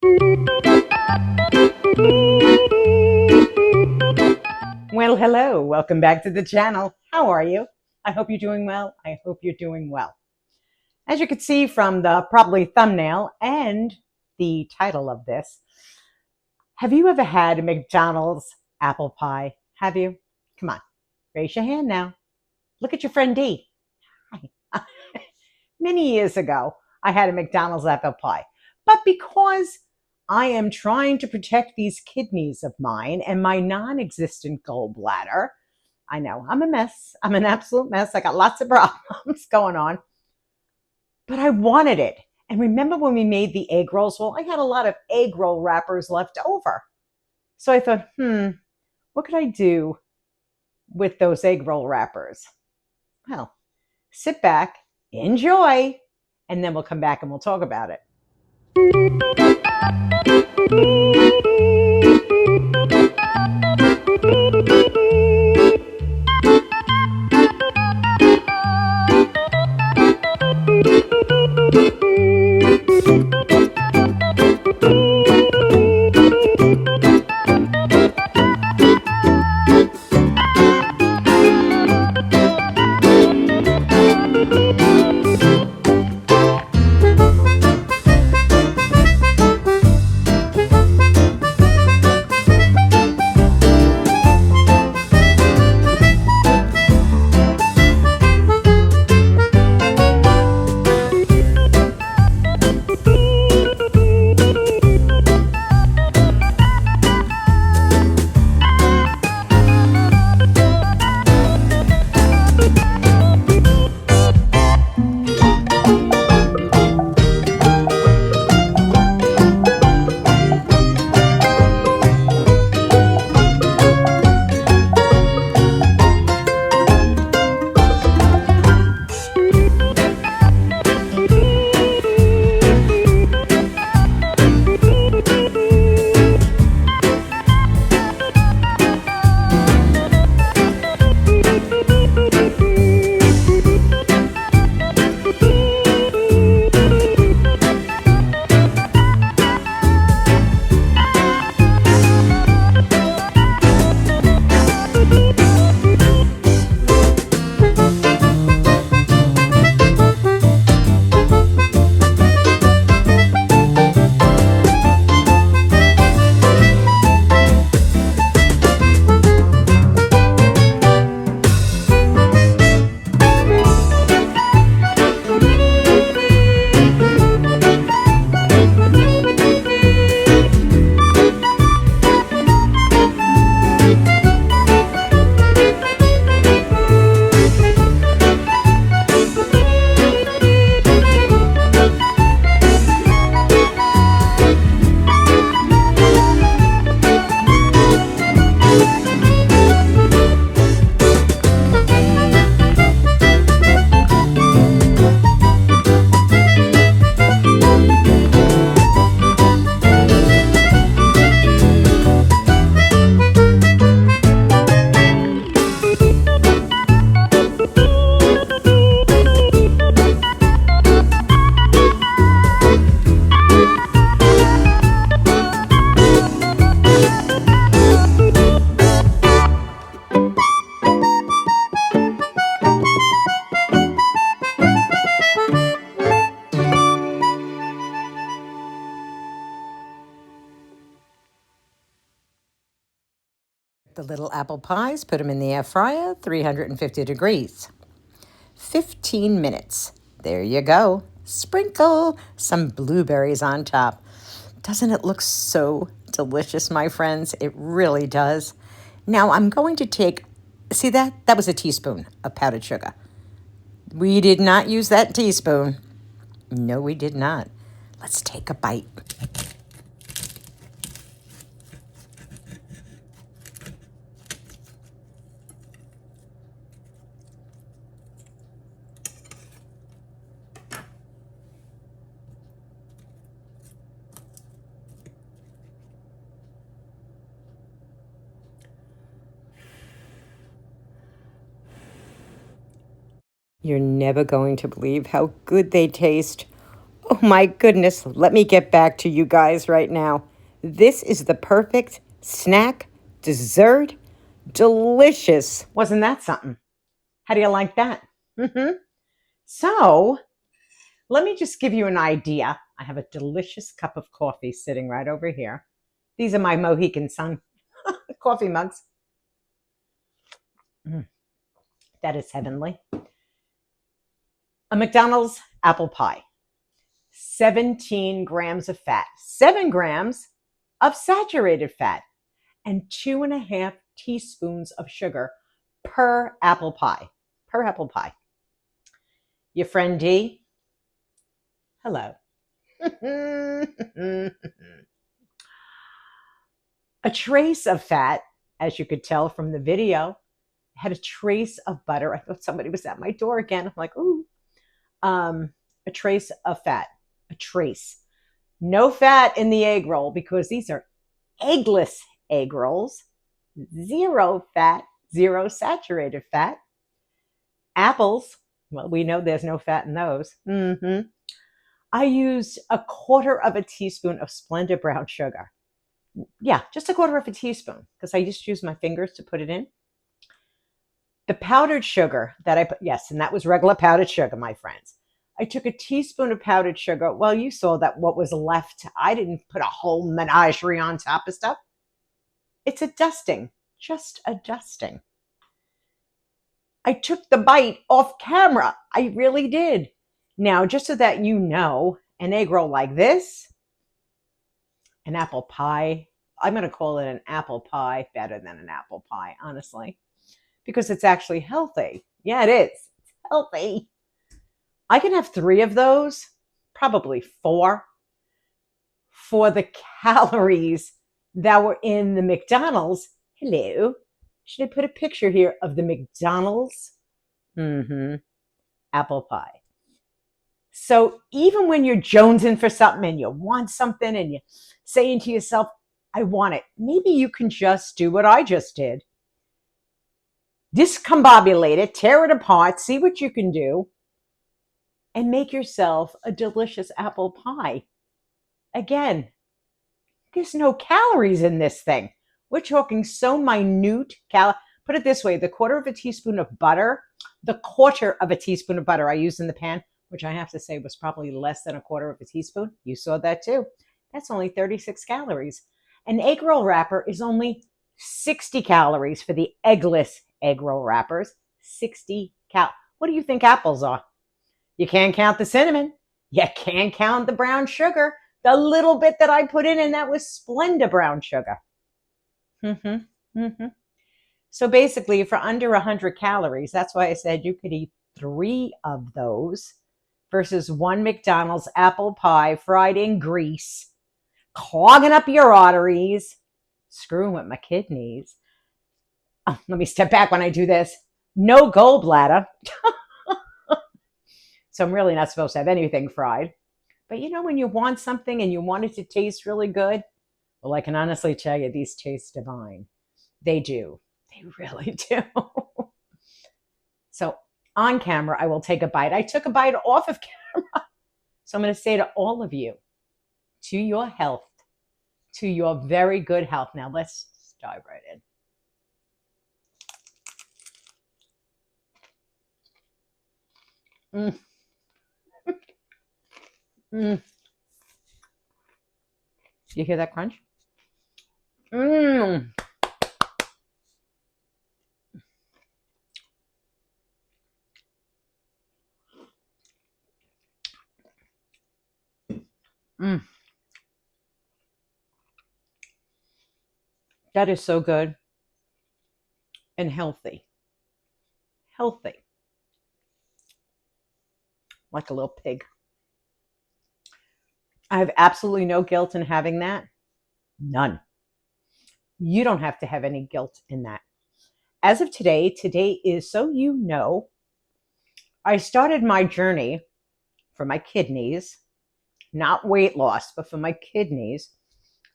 Well, hello. Welcome back to the channel. How are you? I hope you're doing well. I hope you're doing well. As you can see from the probably thumbnail and the title of this, have you ever had a McDonald's apple pie? Have you? Come on, raise your hand now. Look at your friend D. Hi. Many years ago, I had a McDonald's apple pie, but because I am trying to protect these kidneys of mine and my non-existent gallbladder, I know I'm a mess. I'm an absolute mess. I got lots of problems going on, but I wanted it. And remember when we made the egg rolls? Well, I had a lot of egg roll wrappers left over. So I thought, what could I do with those egg roll wrappers? Well, sit back, enjoy, and then we'll come back and we'll talk about it. The little apple pies, put them in the air fryer, 350 degrees. 15 minutes. There you go. Sprinkle some blueberries on top. Doesn't it look so delicious, my friends? It really does. Now I'm going to take, see that? That was a teaspoon of powdered sugar. We did not use that teaspoon. No, we did not. Let's take a bite. You're never going to believe how good they taste. Oh my goodness, let me get back to you guys right now. This is the perfect snack, dessert, delicious. Wasn't that something? How do you like that? So, let me just give you an idea. I have a delicious cup of coffee sitting right over here. These are my Mohican Sun coffee mugs. That is heavenly. A McDonald's apple pie. 17 grams of fat, 7 grams of saturated fat, and 2.5 teaspoons of sugar per apple pie. Per apple pie. Your friend D, hello. A trace of fat, as you could tell from the video, had a trace of butter. I thought somebody was at my door again. I'm like, ooh. A trace of fat. A trace. No fat in the egg roll because these are eggless egg rolls. 0 fat, 0 saturated fat. Apples, well, we know there's no fat in those. I used 1/4 teaspoon of Splenda brown sugar. Yeah, just 1/4 teaspoon because I just used my fingers to put it in. The powdered sugar that I put, yes, and that was regular powdered sugar, my friends. I took a teaspoon of powdered sugar. Well, you saw that what was left, I didn't put a whole menagerie on top of stuff. It's a dusting, just a dusting. I took the bite off camera. I really did. Now, just so that you know, an egg roll like this, an apple pie, I'm going to call it an apple pie better than an apple pie, honestly, because it's actually healthy. Yeah, it is. It's healthy. I can have 3 of those, probably 4, for the calories that were in the McDonald's. Hello. Should I put a picture here of the McDonald's apple pie? So even when you're jonesing for something and you want something and you're saying to yourself, I want it, maybe you can just do what I just did. Discombobulate it, tear it apart, see what you can do, and make yourself a delicious apple pie. Again, there's no calories in this thing. We're talking so minute Put it this way, the 1/4 teaspoon of butter, the 1/4 teaspoon of butter I used in the pan, which I have to say was probably less than 1/4 teaspoon. You saw that too. That's only 36 calories. An egg roll wrapper is only 60 calories for the eggless egg roll wrappers. 60 cal. What do you think apples are? You can't count the cinnamon. You can't count the brown sugar. The little bit that I put in, and that was Splenda brown sugar. So basically, for under 100 calories, that's why I said you could eat 3 of those versus 1 McDonald's apple pie fried in grease, clogging up your arteries, screwing with my kidneys. Oh, let me step back when I do this. No gallbladder. So I'm really not supposed to have anything fried. But you know, when you want something and you want it to taste really good, well, I can honestly tell you these taste divine. They do. They really do. So on camera, I will take a bite. I took a bite off of camera. So I'm going to say to all of you, to your health, to your very good health. Now let's dive right in. You hear that crunch? That is so good and healthy. Healthy. Like a little pig. I have absolutely no guilt in having that. None. You don't have to have any guilt in that. As of today is, so you know, I started my journey for my kidneys, not weight loss, but for my kidneys.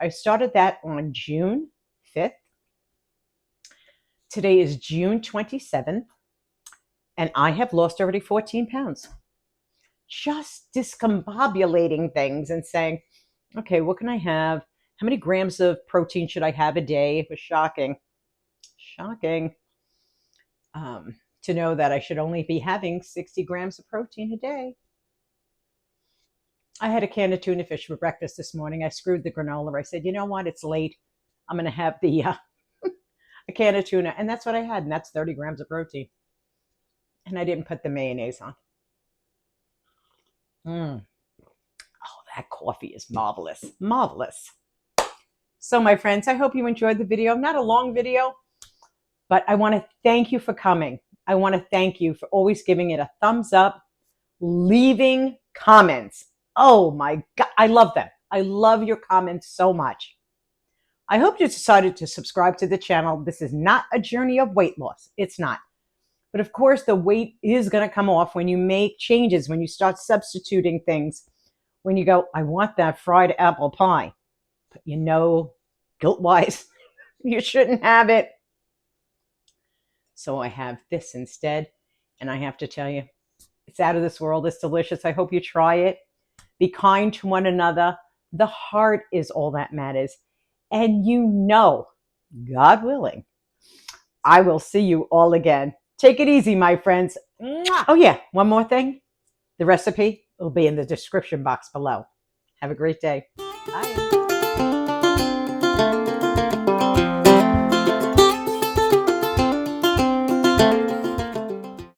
I started that on June 5th. Today is June 27th, and I have lost already 14 pounds. just discombobulating things and saying, okay, what can I have? How many grams of protein should I have a day? It was shocking, shocking to know that I should only be having 60 grams of protein a day. I had a can of tuna fish for breakfast this morning. I screwed the granola. I said, you know what? It's late. I'm going to have the a can of tuna. And that's what I had. And that's 30 grams of protein. And I didn't put the mayonnaise on. Oh, that coffee is marvelous. Marvelous. So, my friends, I hope you enjoyed the video. Not a long video, but I want to thank you for coming. I want to thank you for always giving it a thumbs up, leaving comments. Oh my God, I love them. I love your comments so much. I hope you decided to subscribe to the channel. This is not a journey of weight loss. It's not. But of course, the weight is going to come off when you make changes, when you start substituting things, when you go, I want that fried apple pie. But you know, guilt-wise, you shouldn't have it. So I have this instead. And I have to tell you, it's out of this world. It's delicious. I hope you try it. Be kind to one another. The heart is all that matters. And you know, God willing, I will see you all again. Take it easy, my friends. Oh yeah, one more thing. The recipe will be in the description box below. Have a great day. Bye.